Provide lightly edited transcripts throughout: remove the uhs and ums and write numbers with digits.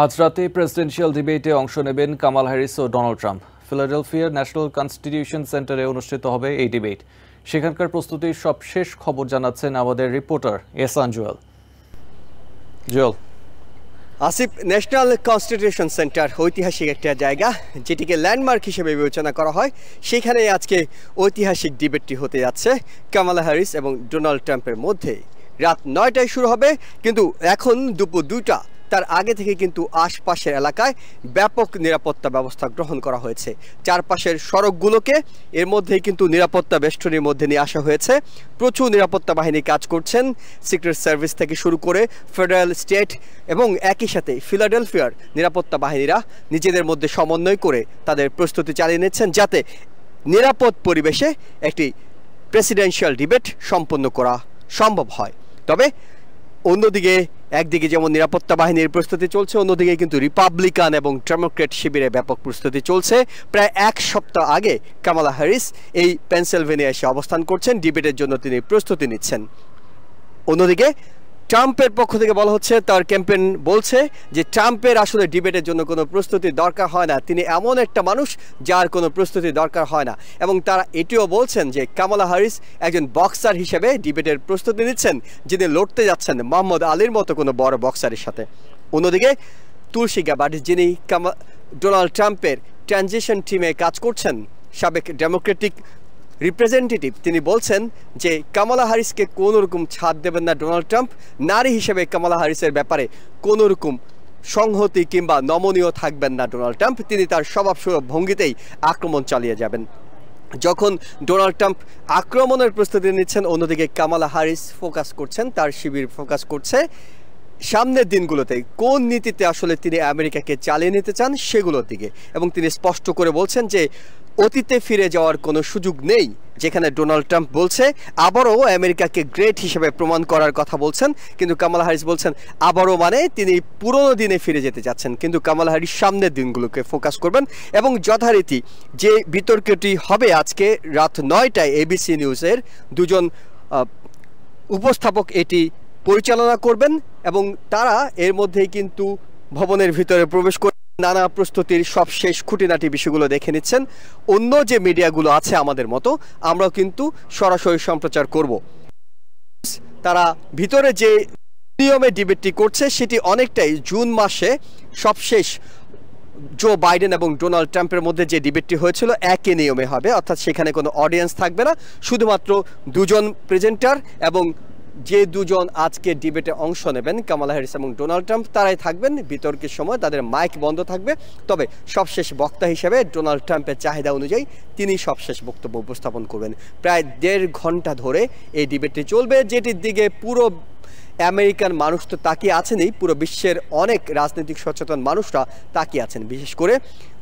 আজ রাতে প্রেসিডেন্সিয়াল ডিবেটে অংশ নেবেন কামাল হ্যারিস ও ডোনাল্ড ট্রাম্প। ফিলাডেলফিয়ার ন্যাশনাল কনস্টিটিউশন সেন্টারে অনুষ্ঠিত হবে এই ডিবেট। সেখানকার প্রস্তুতির সবশেষ খবর জানাচ্ছেন আমাদের reporter Ehsan Jewel. Asif, national constitution center ঐতিহাসিক একটা জায়গা, যেটিকে ল্যান্ডমার্ক হিসেবে বিবেচনা করা হয়। সেখানে আজকে ঐতিহাসিক ডিবেটটি হতে যাচ্ছে কামালা হ্যারিস এবং ডোনাল্ড ট্রাম্পের মধ্যে। রাত 9টায় শুরু হবে, কিন্তু এখন দুপুর 2টা। তার আগে থেকে কিন্তু আশপাশের এলাকায় ব্যাপক নিরাপত্তা ব্যবস্থা গ্রহণ করা হয়েছে। চারপাশের সড়কগুলোকে এর মধ্যেই কিন্তু নিরাপত্তা বেষ্টনীর মধ্যে নিয়ে আসা হয়েছে। প্রচুর নিরাপত্তা বাহিনী কাজ করছেন, সিক্রেট সার্ভিস থেকে শুরু করে ফেডারেল, স্টেট এবং একই সাথে ফিলাডেলফিয়ার নিরাপত্তা বাহিনীরা নিজেদের মধ্যে সমন্বয় করে তাদের প্রস্তুতি চালিয়ে নিচ্ছেন, যাতে নিরাপদ পরিবেশে একটি প্রেসিডেন্সিয়াল ডিবেট সম্পন্ন করা সম্ভব হয়। তবে অন্যদিকে একদিকে যেমন নিরাপত্তা বাহিনীর প্রস্তুতি চলছে, অন্যদিকে কিন্তু রিপাবলিকান এবং ডেমোক্রেট শিবিরে ব্যাপক প্রস্তুতি চলছে। প্রায় এক সপ্তাহ আগে কামালা হ্যারিস এই পেনসিলভেনিয়া এসে অবস্থান করছেন, ডিবেটের জন্য তিনি প্রস্তুতি নিচ্ছেন। অন্যদিকে ট্রাম্পের পক্ষ থেকে বলা হচ্ছে, তার ক্যাম্পেইন বলছে যে ট্রাম্পের আসলে ডিবেটের জন্য কোনো প্রস্তুতির দরকার হয় না, তিনি এমন একটা মানুষ যার কোনো প্রস্তুতির দরকার হয় না। এবং তারা এটিও বলছেন যে কামালা হ্যারিস একজন বক্সার হিসেবে ডিবেটের প্রস্তুতি নিচ্ছেন, যিনি লড়তে যাচ্ছেন মোহাম্মদ আলীর মতো কোনো বড় বক্সারের সাথে। অন্যদিকে তুলসী গ্যাবার্ড, যিনি ডোনাল্ড ট্রাম্পের ট্রানজিশন টিমে কাজ করছেন, সাবেক ডেমোক্রেটিক রিপ্রেজেন্টেটিভ, তিনি বলছেন যে কামালা হ্যারিসকে কোনো রকম ছাড় দেবেন না ডোনাল্ড ট্রাম্প। নারী হিসেবে কামালা হ্যারিসের ব্যাপারে কোনো রকম সংহতি কিংবা নমনীয় থাকবেন না ডোনাল্ড ট্রাম্প। তিনি তার স্বভাবসুলভ ভঙ্গিতেই আক্রমণ চালিয়ে যাবেন। যখন ডোনাল্ড ট্রাম্প আক্রমণের প্রস্তুতি নিচ্ছেন, অন্যদিকে কামালা হ্যারিস ফোকাস করছেন, তার শিবির ফোকাস করছে সামনের দিনগুলোতে কোন নীতিতে আসলে তিনি আমেরিকাকে চালিয়ে নিতে চান সেগুলোর দিকে। এবং তিনি স্পষ্ট করে বলছেন যে অতীতে ফিরে যাওয়ার কোনো সুযোগ নেই, যেখানে ডোনাল্ড ট্রাম্প বলছে আবারও আমেরিকাকে গ্রেট হিসেবে প্রমাণ করার কথা বলছেন, কিন্তু কামালা হ্যারিস বলছেন আবারও মানে তিনি পুরনো দিনে ফিরে যেতে চাচ্ছেন। কিন্তু কামালা হ্যারিস সামনের দিনগুলোকে ফোকাস করবেন এবং যথারীতি যে বিতর্কটি হবে আজকে রাত 9টায় এবিসি নিউজের দুজন উপস্থাপক এটি পরিচালনা করবেন এবং তারা এর মধ্যেই কিন্তু ভবনের ভিতরে প্রবেশ করে নানা প্রস্তুতির সবশেষ খুঁটিনাটি বিষয়গুলো দেখে নিচ্ছেন। অন্য যে মিডিয়াগুলো আছে আমাদের মতো, আমরাও কিন্তু সরাসরি সম্প্রচার করব। তারা ভিতরে যে নিয়মে ডিবেটটি করছে সেটি অনেকটাই জুন মাসে সবশেষ জো বাইডেন এবং ডোনাল্ড ট্রাম্পের মধ্যে যে ডিবেটটি হয়েছিল একই নিয়মে হবে, অর্থাৎ সেখানে কোনো অডিয়েন্স থাকবে না, শুধুমাত্র দুজন প্রেজেন্টার এবং যে দুজন আজকে ডিবেটে অংশ নেবেন কামালা হ্যারিস এবং ডোনাল্ড ট্রাম্প, তারাই থাকবেন। বিতর্কের সময় তাদের মাইক বন্ধ থাকবে, তবে সবশেষ বক্তা হিসেবে ডোনাল্ড ট্রাম্পের চাহিদা অনুযায়ী তিনি সবশেষ বক্তব্য উপস্থাপন করবেন। প্রায় 1.5 ঘন্টা ধরে এই ডিবেটটি চলবে, যেটির দিকে পুরো আমেরিকান মানুষ তো তাকিয়ে আছেনই, পুরো বিশ্বের অনেক রাজনৈতিক সচেতন মানুষরা তাকিয়ে আছেন, বিশেষ করে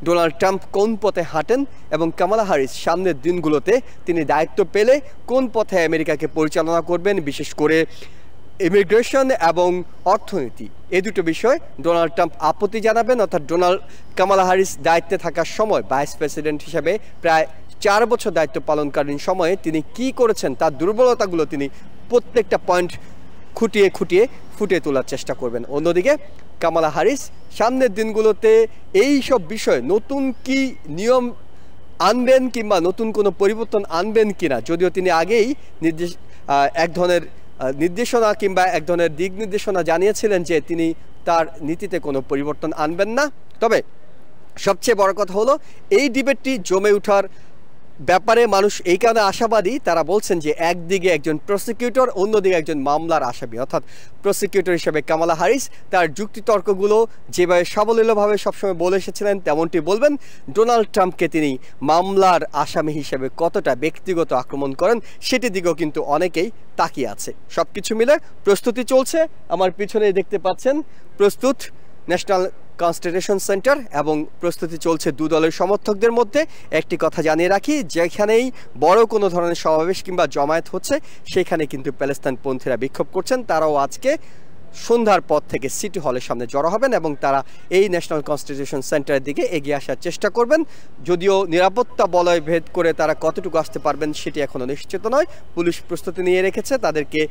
ডোনাল্ড ট্রাম্প কোন পথে হাঁটেন এবং কামালা হ্যারিস সামনের দিনগুলোতে তিনি দায়িত্ব পেলে কোন পথে আমেরিকাকে পরিচালনা করবেন, বিশেষ করে ইমিগ্রেশন এবং অর্থনীতি, এই দুটো বিষয় ডোনাল্ড ট্রাম্প আপত্তি জানাবেন। অর্থাৎ কামালা হ্যারিস দায়িত্বে থাকার সময় ভাইস প্রেসিডেন্ট হিসেবে প্রায় 4 বছর দায়িত্ব পালনকালীন সময়ে তিনি কি করেছেন, তার দুর্বলতাগুলো তিনি প্রত্যেকটা পয়েন্ট খুঁটিয়ে খুঁটিয়ে ফুটিয়ে তোলার চেষ্টা করবেন। অন্যদিকে কামালা হ্যারিস সামনের দিনগুলোতে এই সব বিষয়ে নতুন কি নিয়ম আনবেন কিংবা নতুন কোনো পরিবর্তন আনবেন কিনা, যদিও তিনি আগেই এক ধরনের নির্দেশনা কিংবা এক ধরনের দিক নির্দেশনা জানিয়েছিলেন যে তিনি তার নীতিতে কোনো পরিবর্তন আনবেন না। তবে সবচেয়ে বড় কথা হলো এই ডিবেটটি জমে ওঠার ব্যাপারে মানুষ এই কারণে আশাবাদী, তারা বলছেন যে একদিকে একজন প্রসিকিউটর, অন্যদিকে একজন মামলার আসামি। অর্থাৎ প্রসিকিউটর হিসেবে কামালা হ্যারিস তার যুক্তিতর্কগুলো যেভাবে সাবলীলভাবে সবসময় বলে এসেছিলেন তেমনটি বলবেন। ডোনাল্ড ট্রাম্পকে তিনি মামলার আসামি হিসেবে কতটা ব্যক্তিগত আক্রমণ করেন সেটির দিকেও কিন্তু অনেকেই তাকিয়ে আছে। সব কিছু মিলে প্রস্তুতি চলছে। আমার পিছনেই দেখতে পাচ্ছেন প্রস্তুত ন্যাশনাল কনস্টিটিউশন সেন্টার এবং প্রস্তুতি চলছে দু দলের সমর্থকদের মধ্যে। একটি কথা জানিয়ে রাখি, যেখানেই বড় কোনো ধরনের সমাবেশ কিংবা জমায়েত হচ্ছে সেখানে কিন্তু প্যালেস্তাইনপন্থীরা বিক্ষোভ করছেন, তারাও আজকে সন্ধ্যার পর থেকে সিটি হলের সামনে জড়ো হবেন এবং তারা এই ন্যাশনাল কনস্টিটিউশন সেন্টারের দিকে এগিয়ে আসার চেষ্টা করবেন। যদিও নিরাপত্তা বলয় ভেদ করে তারা কতটুকু আসতে পারবেন সেটি এখনও নিশ্চিত নয়। পুলিশ প্রস্তুতি নিয়ে রেখেছে তাদেরকে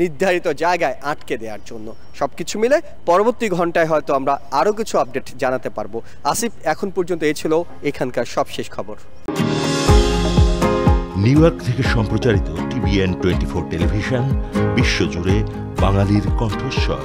নির্ধারিত জায়গায় আটকে দেওয়ার জন্য। সবকিছু মিলে পরবর্তী ঘন্টায় হয়তো আমরা আরও কিছু আপডেট জানাতে পারবো। আসিফ, এখন পর্যন্ত এই ছিল এখানকার সবশেষ খবর। নিউ ইয়র্ক থেকে সম্প্রচারিত TVN 24 টেলিভিশন বিশ্বজুড়ে বাঙালির কণ্ঠস্বর।